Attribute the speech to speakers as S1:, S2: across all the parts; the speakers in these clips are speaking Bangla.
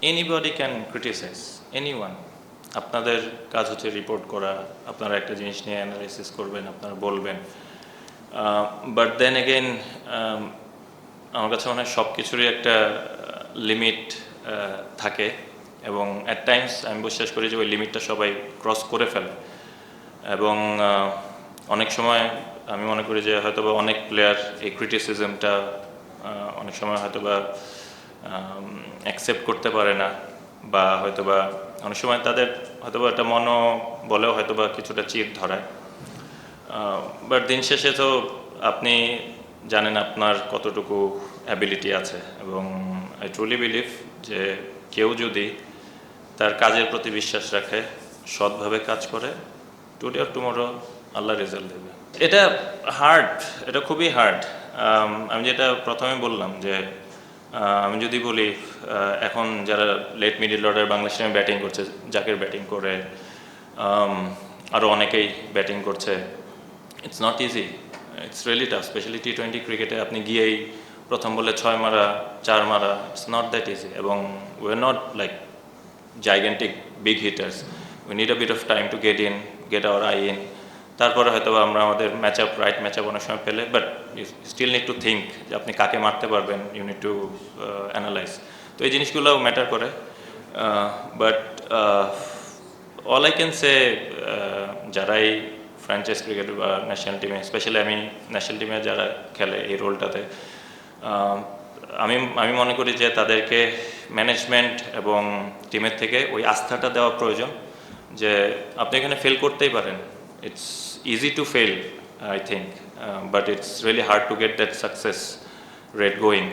S1: Anybody can criticise anyone. আপনাদের কাজ হচ্ছে রিপোর্ট করা, আপনারা একটা জিনিস নিয়ে অ্যানালাইসিস করবেন, আপনারা বলবেন। বাট দেন এগেইন আমার কাছে মনে হয় সব কিছুরই একটা লিমিট থাকে, এবং অ্যাট টাইমস আমি বিশ্বাস করি যে ওই লিমিটটা সবাই ক্রস করে ফেলে। এবং অনেক সময় আমি মনে করি যে হয়তোবা অনেক প্লেয়ার এই ক্রিটিসিজমটা অনেক সময় হয়তোবা অ্যাকসেপ্ট করতে পারে না, বা হয়তোবা অনেক সময় তাদের হয়তোবা একটা বলেও হয়তোবা কিছুটা চিড় ধরায়। বাট দিন শেষে তো আপনি জানেন আপনার কতটুকু অ্যাবিলিটি আছে, এবং আই ট্রুলি বিলিভ যে কেউ যদি তার কাজের প্রতি বিশ্বাস রাখে, সৎভাবে কাজ করে, today or tomorrow Allah result দেবে। এটা হার্ড, এটা খুবই হার্ড। আমি যেটা প্রথমে বললাম যে আমি যদি বলি এখন যারা লেট মিডল অর্ডার বাংলাদেশ টিমে ব্যাটিং করছে, জাকের ব্যাটিং করে, আরও অনেকেই ব্যাটিং করছে, it's not easy, it's really tough. Specially টি-20 ক্রিকেটে আপনি গিয়েই প্রথম বলে 6 মারা 4 মারা, ইটস নট দ্যাট ইজি। এবং we are not like gigantic big hitters. We need a bit of time to get our eye in. তারপরে হয়তো আমরা আমাদের রাইট ম্যাচ আপ অনেক সময় পেলে, but you still need to think যে আপনি কাকে মারতে পারবেন, ইউ নিড টু অ্যানালাইজ। তো এই জিনিসগুলো ম্যাটার করে। But all I can say, যারাই ফ্র্যাঞ্চাইজ ক্রিকেট বা ন্যাশনাল টিমে, স্পেশালি আমি ন্যাশনাল টিমে যারা খেলে এই রোলটাতে, আমি মনে করি যে তাদেরকে ম্যানেজমেন্ট এবং টিমের থেকে ওই আস্থাটা দেওয়া প্রয়োজন যে আপনি এখানে ফেল করতেই পারেন। It's easy to fail, I think, but it's really hard to get that success rate going.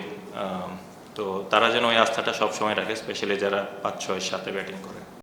S1: তো তারা যেন ওই আস্থাটা সবসময় রাখে, স্পেশালি যারা 5-6-7 ব্যাটিং করে।